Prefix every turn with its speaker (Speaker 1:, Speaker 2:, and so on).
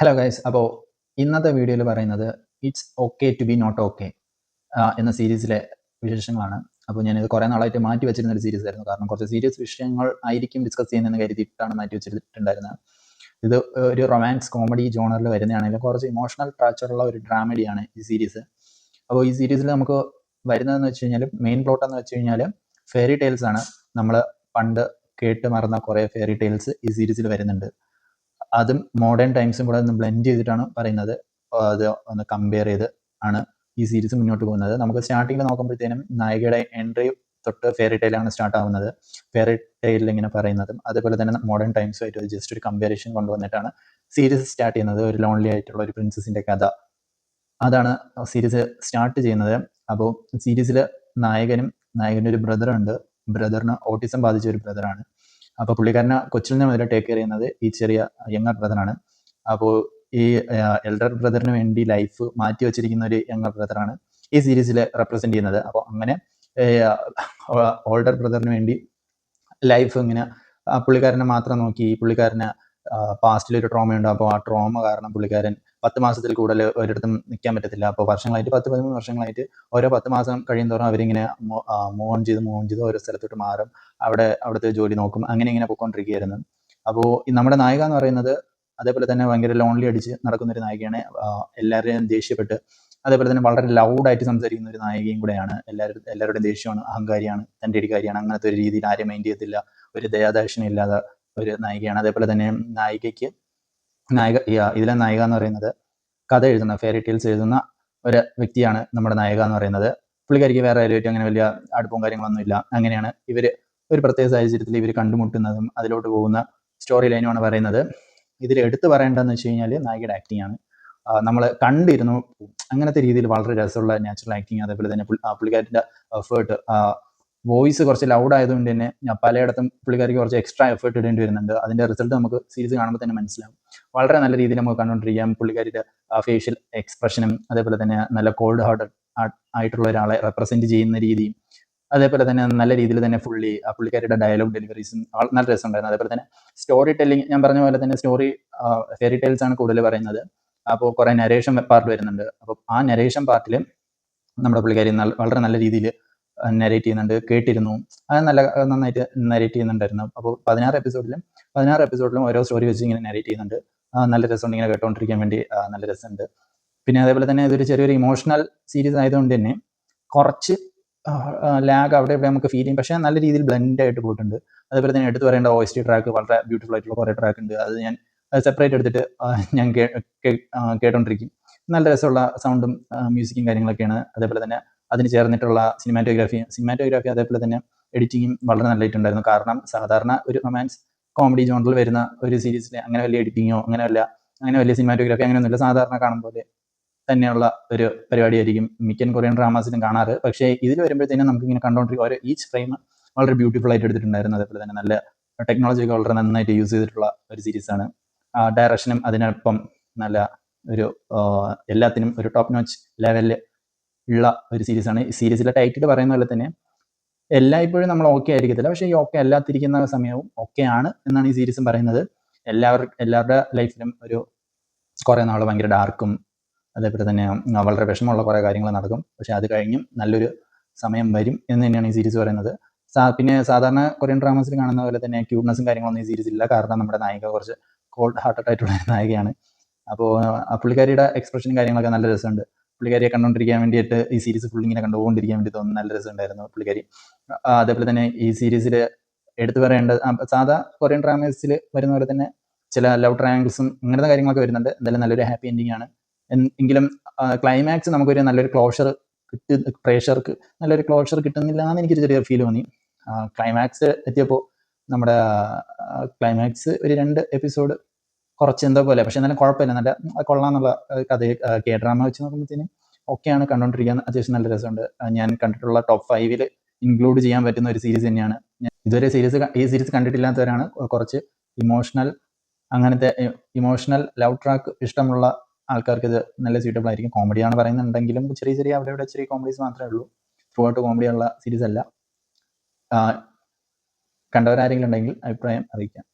Speaker 1: Hello guys. അപ്പോൾ ഇന്നത്തെ വീഡിയോയിൽ പറയുന്നത് it's okay to be not okay എന്ന സീരീസിലെ വിശേഷങ്ങളാണ്. അപ്പോൾ ഞാനിത് കുറേ നാളായിട്ട് മാറ്റി വെച്ചിരുന്ന ഒരു സീരീസ് ആയിരുന്നു. കാരണം കുറച്ച് സീരിയസ് വിഷയങ്ങൾ ആയിരിക്കും ഡിസ്കസ് ചെയ്യുന്നതെന്ന് കരുതിയിട്ടാണ് മാറ്റി വെച്ചിട്ടുണ്ടായിരുന്നത്. ഇത് ഒരു റൊമാൻസ് കോമഡി ജോണറിൽ വരുന്നതാണെങ്കിലും കുറച്ച് ഇമോഷണൽ ടച്ചുള്ള ഒരു ഡ്രാമഡിയാണ് ഈ സീരീസ്. അപ്പോൾ ഈ സീരീസിൽ നമുക്ക് വരുന്നതെന്ന് വെച്ച് കഴിഞ്ഞാൽ മെയിൻ പ്ലോട്ട് എന്ന് വെച്ച് കഴിഞ്ഞാൽ ഫെയറി ടെയിൽസ് ആണ്. നമ്മൾ പണ്ട് കേട്ട് മറന്ന കുറേ ഫെയറി ടെയിൽസ് ഈ സീരീസിൽ വരുന്നുണ്ട്. അതും മോഡേൺ ടൈംസും കൂടെ ഒന്ന് ബ്ലെൻഡ് ചെയ്തിട്ടാണ് പറയുന്നത്. അത് ഒന്ന് കമ്പയർ ചെയ്ത് ആണ് ഈ സീരീസ് മുന്നോട്ട് പോകുന്നത്. നമുക്ക് സ്റ്റാർട്ടിങ്ങിൽ നോക്കുമ്പോഴത്തേനും നായികയുടെ എൻട്രി തൊട്ട് ഫെയറി ടെയിലാണ് സ്റ്റാർട്ട് ആവുന്നത്. ഫെയറി ടെയിലിൽ ഇങ്ങനെ പറയുന്നതും അതുപോലെ തന്നെ മോഡേൺ ടൈംസുമായിട്ട് ജസ്റ്റ് ഒരു കമ്പാരിഷൻ കൊണ്ടുവന്നിട്ടാണ് സീരീസ് സ്റ്റാർട്ട് ചെയ്യുന്നത്. ഒരു ലോൺലി ആയിട്ടുള്ള ഒരു പ്രിൻസസിന്റെ കഥ, അതാണ് സീരീസ് സ്റ്റാർട്ട് ചെയ്യുന്നത്. അപ്പോൾ സീരീസിൽ നായകൻ്റെ ഒരു ബ്രദറുണ്ട്. ബ്രദറിന് ഓട്ടിസം ബാധിച്ച ഒരു ബ്രദറാണ്. അപ്പോൾ പുള്ളിക്കാരനെ കൊച്ചിൽ നിന്ന് മുതൽ ടേക്ക് കെയർ ചെയ്യുന്നത് ഈ ചെറിയ യങ്ങർ ബ്രദറാണ്. അപ്പോൾ ഈ എൽഡർ ബ്രദറിന് വേണ്ടി ലൈഫ് മാറ്റി വെച്ചിരിക്കുന്ന ഒരു യങ്ങർ ബ്രദറാണ് ഈ സീരീസിൽ റെപ്രസെന്റ് ചെയ്യുന്നത്. അപ്പോൾ അങ്ങനെ ഓൾഡർ ബ്രദറിന് വേണ്ടി ലൈഫ് ഇങ്ങനെ പുള്ളിക്കാരനെ മാത്രം നോക്കി, പുള്ളിക്കാരന് പാസ്റ്റിലൊരു ട്രോമയുണ്ട്. അപ്പോൾ ആ ട്രോമ കാരണം പുള്ളിക്കാരൻ 10 മാസത്തിൽ കൂടുതൽ ഒരിടത്തും നിൽക്കാൻ പറ്റത്തില്ല. അപ്പോൾ വർഷങ്ങളായിട്ട് 10-13 വർഷങ്ങളായിട്ട് ഓരോ 10 മാസം കഴിയുന്തോറും അവരിങ്ങനെ മൂവ് ഓൺ ചെയ്ത് ഓരോ സ്ഥലത്തോട്ട് മാറും. അവിടുത്തെ ജോലി നോക്കും. അങ്ങനെ ഇങ്ങനെ പോയിക്കൊണ്ടിരിക്കുകയായിരുന്നു. അപ്പോൾ നമ്മുടെ നായിക എന്ന് പറയുന്നത് അതേപോലെ തന്നെ ഭയങ്കര ലോൺലി അടിച്ച് നടക്കുന്ന ഒരു നായികയാണ്. എല്ലാവരെയും ദേഷ്യപ്പെട്ട് അതേപോലെ തന്നെ വളരെ ലൗഡായിട്ട് സംസാരിക്കുന്ന ഒരു നായികയും കൂടെയാണ്. എല്ലാവരുടെയും ദേഷ്യമാണ്, അഹങ്കാരിയാണ്, തൻ്റെ ഇടിക്കാരിയാണ്. അങ്ങനത്തെ ഒരു രീതിയിൽ ആരും മൈൻഡ് ചെയ്യത്തില്ല. ഒരു ദയാദാക്ഷിണ്യം ഇല്ലാത്ത ഒരു നായികയാണ്. അതേപോലെ തന്നെ ഇതിലെ നായിക എന്ന് പറയുന്നത് കഥ എഴുതുന്ന ഫെയറി ടെയിൽസ് എഴുതുന്ന ഒരു വ്യക്തിയാണ് നമ്മുടെ നായിക എന്ന് പറയുന്നത്. പുള്ളിക്കാരിക്ക് വേറെ ആരുമായിട്ട് അങ്ങനെ വലിയ അടുപ്പവും കാര്യങ്ങളൊന്നുമില്ല. അങ്ങനെയാണ് ഇവർ ഒരു പ്രത്യേക സാഹചര്യത്തിൽ ഇവർ കണ്ടുമുട്ടുന്നതും അതിലോട്ട് പോകുന്ന സ്റ്റോറി ലൈനുമാണ് പറയുന്നത്. ഇതിൽ എടുത്തു പറയേണ്ടതെന്ന് വെച്ച് കഴിഞ്ഞാൽ നായികയുടെ ആക്ടിങ് ആണ്. നമ്മൾ കണ്ടിരുന്നു അങ്ങനത്തെ രീതിയിൽ വളരെ രസമുള്ള നാച്ചുറൽ ആക്ടിങ്. അതേപോലെ തന്നെ പുള്ളിക്കാരിൻ്റെ എഫേർട്ട്, വോയിസ് കുറച്ച് ലൗഡ് ആയതുകൊണ്ട് തന്നെ പലയിടത്തും പുള്ളിക്കാരിക്ക് കുറച്ച് എക്സ്ട്രാ എഫേർട്ട് ഇടേണ്ടി വരുന്നുണ്ട്. അതിൻ്റെ റിസൾട്ട് നമുക്ക് സീരീസ് കാണുമ്പോൾ തന്നെ മനസ്സിലാവും. വളരെ നല്ല രീതിയിൽ നമുക്ക് കണ്ടുകൊണ്ടിരിക്കാം. പുള്ളിക്കാരിയുടെ ഫേഷ്യൽ എക്സ്പ്രഷനും അതേപോലെ തന്നെ നല്ല കോൾഡ് ഹാർട്ടഡ് ആയിട്ടുള്ള ഒരാളെ റെപ്രസെന്റ് ചെയ്യുന്ന രീതിയും അതേപോലെ തന്നെ നല്ല രീതിയിൽ തന്നെ പുള്ളിക്കാരിയുടെ ഡയലോഗ് ഡെലിവറീസും നല്ല രസമുണ്ടായിരുന്നു. അതേപോലെ തന്നെ സ്റ്റോറി ടെല്ലിങ്, ഞാൻ പറഞ്ഞ പോലെ തന്നെ ഫെയറി ടെയിൽസ് ആണ് കൂടുതൽ പറയുന്നത്. അപ്പോൾ കുറേ നരേഷൻ പാർട്ട് വരുന്നുണ്ട്. അപ്പോൾ ആ നരേഷൻ പാർട്ടിൽ നമ്മുടെ പുള്ളിക്കാരി വളരെ നല്ല രീതിയിൽ നരേറ്റ് ചെയ്യുന്നുണ്ട്. കേട്ടിരുന്നു, അത് നന്നായിട്ട് നരേറ്റ് ചെയ്യുന്നുണ്ടായിരുന്നു. അപ്പോൾ 16 എപ്പിസോഡിലും ഓരോ സ്റ്റോറി വെച്ച് ഇങ്ങനെ നരേറ്റ് ചെയ്യുന്നുണ്ട്. നല്ല രസമുണ്ട് ഇങ്ങനെ കേട്ടോണ്ടിരിക്കാൻ വേണ്ടി. നല്ല രസമുണ്ട്. പിന്നെ അതേപോലെ തന്നെ ഇതൊരു ചെറിയൊരു ഇമോഷണൽ സീരീസ് ആയതുകൊണ്ട് തന്നെ കുറച്ച് ലാഗ് അവിടെ ഇവിടെ നമുക്ക് ഫീൽ ചെയ്യും. പക്ഷേ നല്ല രീതിയിൽ ബ്ലെൻഡ് ആയിട്ട് പോയിട്ടുണ്ട്. അതേപോലെ തന്നെ എടുത്തു പറയേണ്ട OST ട്രാക്ക് വളരെ ബ്യൂട്ടിഫുൾ ആയിട്ടുള്ള കുറേ ട്രാക്ക് ഉണ്ട്. അത് ഞാൻ സെപ്പറേറ്റ് എടുത്തിട്ട് ഞാൻ കേട്ടോണ്ടിരിക്കും. നല്ല രസമുള്ള സൗണ്ടും മ്യൂസിക്കും കാര്യങ്ങളൊക്കെയാണ്. അതേപോലെ തന്നെ അതിന് ചേർന്നിട്ടുള്ള സിനിമാറ്റോഗ്രാഫി അതേപോലെ തന്നെ എഡിറ്റിങ്ങും വളരെ നല്ലതായിട്ടുണ്ടായിരുന്നു. കാരണം സാധാരണ ഒരു റൊമാൻസ് കോമഡി ജോണറിൽ വരുന്ന ഒരു സീരീസിൽ അങ്ങനെ വലിയ എഡിറ്റിങ്ങോ അങ്ങനെ വലിയ സിനിമാറ്റോഗ്രാഫി അങ്ങനെയൊന്നുമില്ല. സാധാരണ കാണുമ്പോൾ തന്നെയുള്ള ഒരു പരിപാടിയായിരിക്കും മിക്കൻ കൊറിയൻ ഡ്രാമാസിലും കാണാറ്. പക്ഷേ ഇതിൽ വരുമ്പോഴത്തേനും നമുക്ക് ഇങ്ങനെ കണ്ടുകൊണ്ടിരിക്കും. ഈച്ച് ഫ്രെയിം വളരെ ബ്യൂട്ടിഫുൾ ആയിട്ട് എടുത്തിട്ടുണ്ടായിരുന്നു. അതേപോലെ തന്നെ നല്ല ടെക്നോളജി ഒക്കെ വളരെ നന്നായിട്ട് യൂസ് ചെയ്തിട്ടുള്ള ഒരു സീരീസാണ്. ഡയറക്ഷനും അതിനൊപ്പം നല്ല ഒരു എല്ലാത്തിനും ഒരു ടോപ്പ് നോച്ച് ലെവലിൽ ഉള്ള ഒരു സീരീസാണ്. ഈ സീരീസിലെ ടൈറ്റിൽ പറയുന്ന പോലെ തന്നെ എല്ലായ്പ്പോഴും നമ്മൾ ഓക്കെ ആയിരിക്കത്തില്ല, പക്ഷേ ഈ ഓക്കെ അല്ലാത്തിരിക്കുന്ന സമയവും ഓക്കെ ആണ് എന്നാണ് ഈ സീരീസും പറയുന്നത്. എല്ലാവരുടെ ലൈഫിലും ഒരു കുറേ നാൾ ഭയങ്കര ഡാർക്കും അതേപോലെ തന്നെ വളരെ വിഷമമുള്ള കുറേ കാര്യങ്ങൾ നടക്കും. പക്ഷേ അത് കഴിഞ്ഞും നല്ലൊരു സമയം വരും എന്ന് തന്നെയാണ് ഈ സീരീസ് പറയുന്നത്. പിന്നെ സാധാരണ കൊറിയൻ ഡ്രാമാസിൽ കാണുന്ന പോലെ തന്നെ ക്യൂട്ട്നെസ്സും കാര്യങ്ങളൊന്നും ഈ സീരീസിൽ ഇല്ല. കാരണം നമ്മുടെ നായിക കുറച്ച് കോൾഡ് ഹാർട്ടഡ് ആയിട്ടുള്ള നായികയാണ്. അപ്പോൾ പുള്ളിക്കാരിയുടെ എക്സ്പ്രഷനും കാര്യങ്ങളൊക്കെ നല്ല രസമുണ്ട്. പുള്ളിക്കാരിയെ കണ്ടുകൊണ്ടിരിക്കാൻ വേണ്ടിയിട്ട് ഈ സീരീസ് ഫുൾ ഇങ്ങനെ കണ്ടുകൊണ്ടിരിക്കാൻ വേണ്ടി തോന്നുന്നു. നല്ല രസമുണ്ടായിരുന്നു പുള്ളിക്കാരി. അതേപോലെ തന്നെ ഈ സീരീസിൽ എടുത്തു പറയേണ്ട സാധാ കൊറിയൻ ഡ്രാമാസിൽ വരുന്ന പോലെ തന്നെ ചില ലവ് ട്രയാങ്കിൾസും അങ്ങനത്തെ കാര്യങ്ങളൊക്കെ വരുന്നുണ്ട്. എന്തായാലും നല്ലൊരു ഹാപ്പി എൻഡിങ് ആണ്. എങ്കിലും ക്ലൈമാക്സ് നമുക്കൊരു നല്ലൊരു ക്ലോഷർ പ്രേക്ഷകർക്ക് നല്ലൊരു ക്ലോഷർ കിട്ടുന്നില്ല എന്ന് എനിക്കൊരു ചെറിയ ഫീൽ തോന്നി. ക്ലൈമാക്സ് എത്തിയപ്പോൾ നമ്മുടെ ക്ലൈമാക്സ് ഒരു 2 എപ്പിസോഡ് കുറച്ച് എന്തോ പോലെ, പക്ഷെ എന്നാലും കുഴപ്പമില്ല, നല്ല കൊള്ളാന്നുള്ള കഥ. ഡ്രാമ വെച്ച് നോക്കുമ്പോഴത്തേനും ഓക്കെയാണ്, കണ്ടുകൊണ്ടിരിക്കാൻ അത്യാവശ്യം നല്ല രസമുണ്ട്. ഞാൻ കണ്ടിട്ടുള്ള ടോപ്പ് 5 ഇൻക്ലൂഡ് ചെയ്യാൻ പറ്റുന്ന ഒരു സീരീസ് തന്നെയാണ്. ഇതുവരെ ഈ സീരീസ് കണ്ടിട്ടില്ലാത്തവരാണ് കുറച്ച് ഇമോഷണൽ ലവ് ട്രാക്ക് ഇഷ്ടമുള്ള ആൾക്കാർക്ക് ഇത് നല്ല സ്യൂട്ടബിൾ ആയിരിക്കും. കോമഡിയാണ് പറയുന്നുണ്ടെങ്കിലും ചെറിയ അവിടെ ചെറിയ കോമഡീസ് മാത്രമേ ഉള്ളൂ. ത്രൂ ഔട്ട് കോമഡിയുള്ള സീരീസ് അല്ല. കണ്ടവരാരെങ്കിലും ഉണ്ടെങ്കിൽ അഭിപ്രായം അറിയിക്കാം.